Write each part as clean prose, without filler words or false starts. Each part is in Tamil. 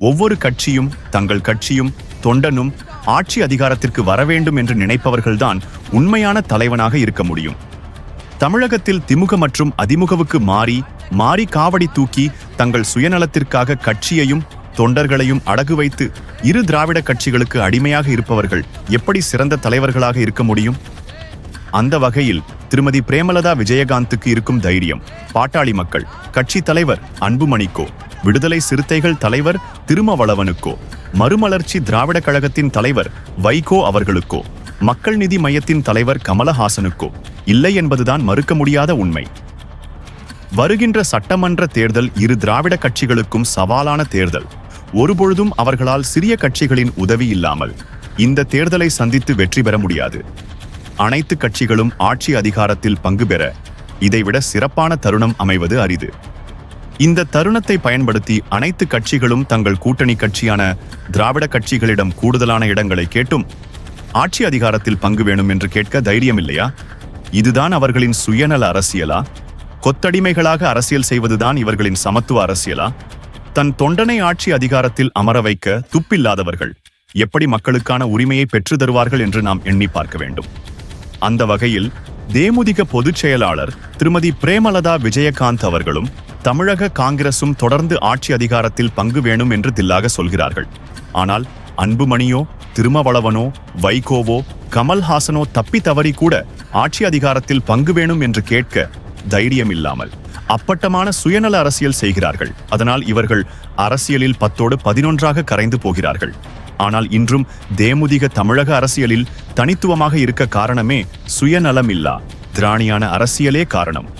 ஒவ்வொரு கட்சியும் தங்கள் கட்சியும் தொண்டனும் ஆட்சி அதிகாரத்திற்கு வரவேண்டும் என்று நினைப்பவர்கள்தான் உண்மையான தலைவனாக இருக்க முடியும். தமிழகத்தில் திமுக மற்றும் அதிமுகவுக்கு மாறி காவடி தூக்கி தங்கள் சுயநலத்திற்காக கட்சியையும் தொண்டர்களையும் அடகு வைத்து இரு திராவிட கட்சிகளுக்கு அடிமையாக இருப்பவர்கள் எப்படி சிறந்த தலைவர்களாக இருக்க முடியும்? அந்த வகையில் திருமதி பிரேமலதா விஜயகாந்துக்கு இருக்கும் தைரியம் பாட்டாளி மக்கள் கட்சி தலைவர் அன்புமணிக்கோ, விடுதலை சிறுத்தைகள் தலைவர் திருமாவளவனுக்கோ, மறுமலர்ச்சி திராவிட கழகத்தின் தலைவர் வைகோ அவர்களுக்கோ, மக்கள் நீதி மையத்தின் தலைவர் கமலஹாசனுக்கோ இல்லை என்பதுதான் மறுக்க முடியாத உண்மை. வருகின்ற சட்டமன்ற தேர்தல் இரு திராவிட கட்சிகளுக்கும் சவாலான தேர்தல். ஒருபொழுதும் அவர்களால் சிறிய கட்சிகளின் உதவி இல்லாமல் இந்த தேர்தலை சந்தித்து வெற்றி பெற முடியாது. அனைத்து கட்சிகளும் ஆட்சி அதிகாரத்தில் பங்கு பெற இதைவிட சிறப்பான தருணம் அமைவது அரிது. இந்த தருணத்தை பயன்படுத்தி அனைத்து கட்சிகளும் தங்கள் கூட்டணி கட்சியான திராவிட கட்சிகளிடம் கூடுதலான இடங்களை கேட்டும் ஆட்சி அதிகாரத்தில் பங்கு வேணும் என்று கேட்க தைரியம் இல்லையா? இதுதான் அவர்களின் சுயநல அரசியலா? கொத்தடிமைகளாக அரசியல் செய்வதுதான் இவர்களின் சமத்துவ அரசியலா? தன் தொண்டனை ஆட்சி அதிகாரத்தில் அமர வைக்க துப்பில்லாதவர்கள் எப்படி மக்களுக்கான உரிமையை பெற்று தருவார்கள் என்று நாம் எண்ணி பார்க்க வேண்டும். அந்த வகையில் தேமுதிக பொதுச் செயலாளர் திருமதி பிரேமலதா விஜயகாந்த் அவர்களும் தமிழக காங்கிரசும் தொடர்ந்து ஆட்சி அதிகாரத்தில் பங்கு வேணும் என்று தில்லாக சொல்கிறார்கள். ஆனால் அன்புமணியோ, திருமாவளவனோ, வைகோவோ, கமல்ஹாசனோ தப்பி தவறி கூட ஆட்சி அதிகாரத்தில் பங்கு வேணும் என்று கேட்க தைரியம் இல்லாமல் அப்பட்டமான சுயநல அரசியல் செய்கிறார்கள். அதனால் இவர்கள் அரசியலில் 10ஓடு 11ஆக கரைந்து போகிறார்கள். ஆனால் இன்றும் தேமுதிக தமிழக அரசியலில் தனித்துவமாக இருக்க காரணமே சுயநலமில்லா திராணியான அரசியலே காரணம்.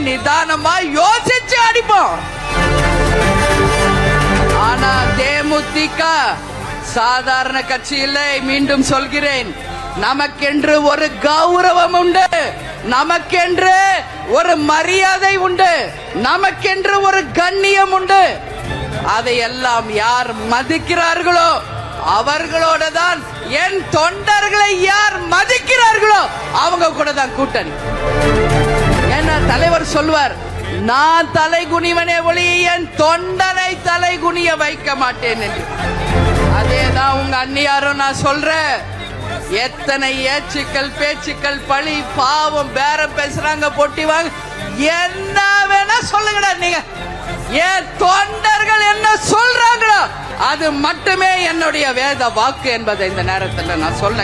நிதானமா யோசிச்சு அடிப்போம். ஆனா தேமுதிக சாதாரண கட்சி இல்லை. மீண்டும் சொல்கிறேன், நமக்கென்று ஒரு கௌரவம் உண்டு, நமக்கென்று ஒரு மரியாதை உண்டு, நமக்கென்று ஒரு கண்ணியம் உண்டு. அதையெல்லாம் யார் மதிக்கிறார்களோ அவர்களோட தான், என் தொண்டர்களை யார் மதிக்கிறார்களோ அவங்க கூட தான் கூட்டணி. என்ன தலைவர் சொல்வார், நான் தலை குனிவனே ஒளிய என் தொண்டனை தலை குனிய வைக்க மாட்டேன் என்று. அதேதான் உங்க அண்ணியாரும் நான் சொல்றேன். எத்தனை ஏச்சுக்கள் பேச்சுக்கள் பழி பாவம் பேரம் பேசுறாங்க, போட்டி வாங்க, என்ன வேணா சொல்லுங்கடா. நீங்க என் தொண்டர்கள் என்ன சொல்றாங்களோ அது மட்டுமே என்னுடைய வேத வாக்கு என்பதை இந்த நேரத்தில் நான் சொல்ல